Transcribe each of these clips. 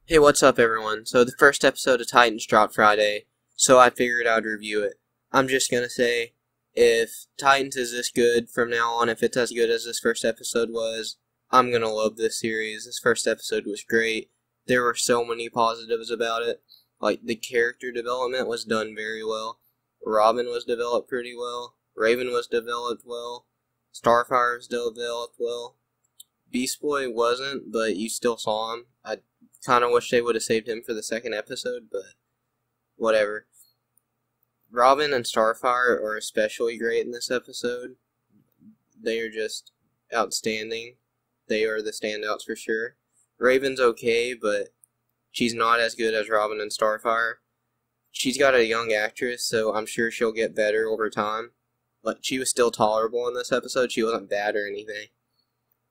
Hey, what's up, everyone? So, the first episode of Titans dropped Friday, so I figured I'd review it. I'm just gonna say, if Titans is this good from now on, if it's as good as this first episode was, I'm gonna love this series. This first episode was great. There were so many positives about it. Like, the character development was done very well. Robin was developed pretty well. Raven was developed well. Starfire was developed well. Beast Boy wasn't, but you still saw him. I kind of wish they would have saved him for the second episode, but whatever. Robin and Starfire are especially great in this episode. They are just outstanding. They are the standouts for sure. Raven's okay, but she's not as good as Robin and Starfire. She's got a young actress, so I'm sure she'll get better over time. But she was still tolerable in this episode. She wasn't bad or anything.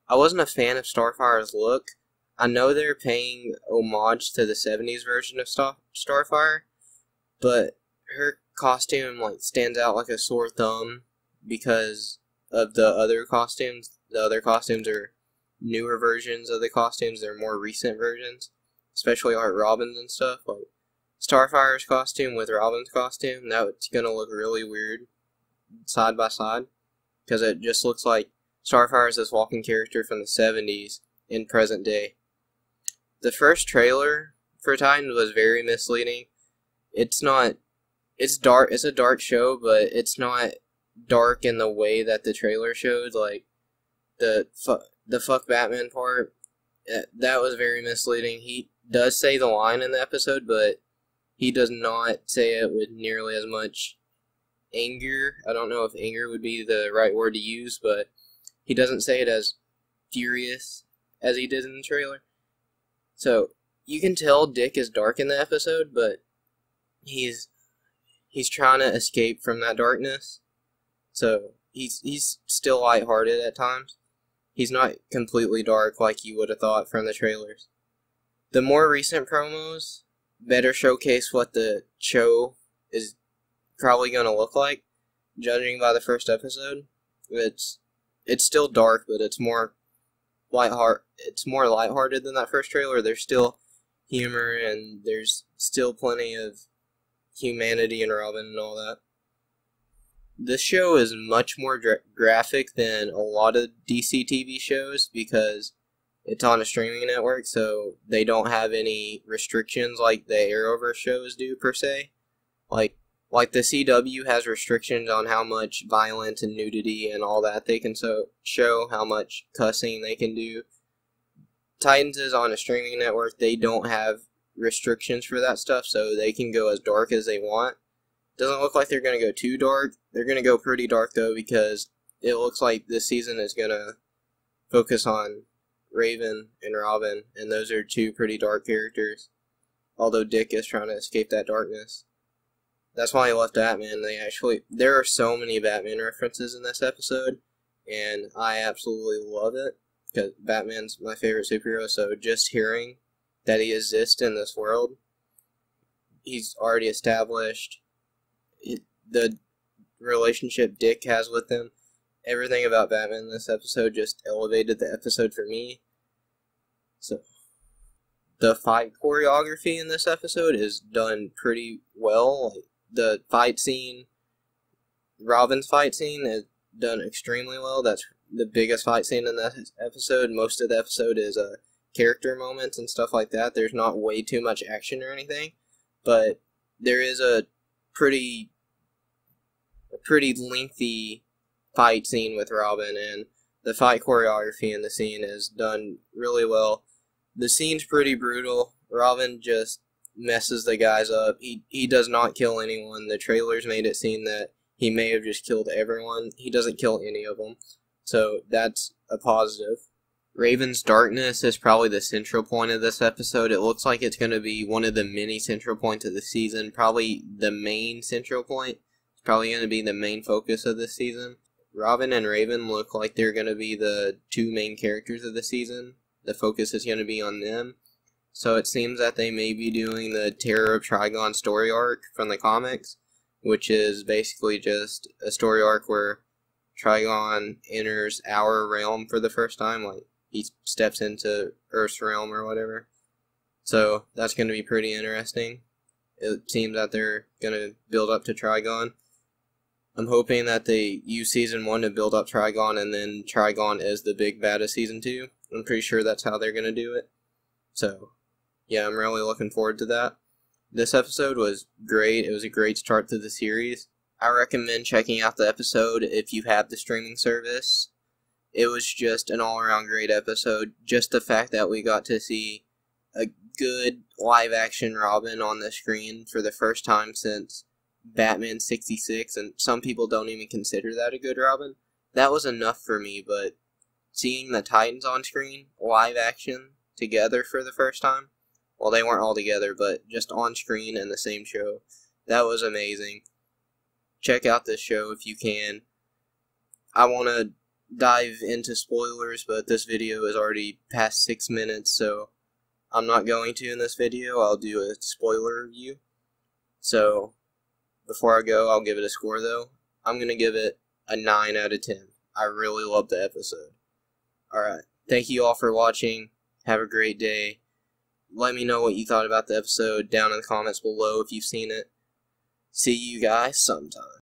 I wasn't a fan of Starfire's look. I know they're paying homage to the 70s version of Starfire, but her costume stands out like a sore thumb because of the other costumes. The other costumes are newer versions of the costumes. They're more recent versions, especially like Robin's and stuff. Like Starfire's costume with Robin's costume, that's gonna look really weird side by side because it just looks like Starfire is this walking character from the 70s in present day. The first trailer for Titans was very misleading. It's not, it's dark, it's a dark show, but it's not dark in the way that the trailer showed, like the fuck Batman part. That was very misleading. He does say the line in the episode, but he does not say it with nearly as much anger. I don't know if anger would be the right word to use, but he doesn't say it as furious as he did in the trailer. So you can tell Dick is dark in the episode, but he's trying to escape from that darkness. So he's still lighthearted at times. He's not completely dark like you would have thought from the trailers. The more recent promos better showcase what the show is probably going to look like, judging by the first episode. It's still dark, but it's more lighthearted than that first trailer. There's still humor and there's still plenty of humanity in Robin and all that. This show is much more graphic than a lot of DC TV shows because it's on a streaming network, so they don't have any restrictions like the Arrowverse shows do per se. Like the CW has restrictions on how much violence and nudity and all that they can show, how much cussing they can do. Titans is on a streaming network. They don't have restrictions for that stuff, so they can go as dark as they want. Doesn't look like they're going to go too dark. They're going to go pretty dark, though, because it looks like this season is going to focus on Raven and Robin, and those are two pretty dark characters, although Dick is trying to escape that darkness. That's why I left Batman. There are so many Batman references in this episode, and I absolutely love it, because Batman's my favorite superhero, so just hearing that he exists in this world, he's already established, the relationship Dick has with him, everything about Batman in this episode just elevated the episode for me. So, the fight choreography in this episode is done pretty well. The fight scene, Robin's fight scene, is done extremely well. That's the biggest fight scene in that episode. Most of the episode is character moments and stuff like that. There's not way too much action or anything, but there is a pretty lengthy fight scene with Robin, and the fight choreography in the scene is done really well. The scene's pretty brutal. Robin just messes the guys up. He does not kill anyone. The trailers made it seem that he may have just killed everyone. He doesn't kill any of them. So that's a positive. Raven's darkness is probably the central point of this episode. It looks like it's going to be one of the many central points of the season. Probably the main central point. It's probably going to be the main focus of this season. Robin and Raven look like they're going to be the two main characters of the season. The focus is going to be on them. So it seems that they may be doing the Terror of Trigon story arc from the comics, which is basically just a story arc where Trigon enters our realm for the first time. Like, he steps into Earth's realm or whatever. So that's going to be pretty interesting. It seems that they're going to build up to Trigon. I'm hoping that they use Season 1 to build up Trigon, and then Trigon is the big bad of Season 2. I'm pretty sure that's how they're going to do it. So, yeah, I'm really looking forward to that. This episode was great. It was a great start to the series. I recommend checking out the episode if you have the streaming service. It was just an all-around great episode. Just the fact that we got to see a good live-action Robin on the screen for the first time since Batman 66, and some people don't even consider that a good Robin. That was enough for me, but seeing the Titans on screen, live action, together for the first time, well, they weren't all together, but just on screen in the same show, that was amazing. Check out this show if you can. I want to dive into spoilers, but this video is already past 6 minutes, so I'm not going to in this video. I'll do a spoiler review. So, before I go, I'll give it a score, though. I'm going to give it a 9 out of 10. I really loved the episode. Alright, thank you all for watching. Have a great day. Let me know what you thought about the episode down in the comments below if you've seen it. See you guys sometime.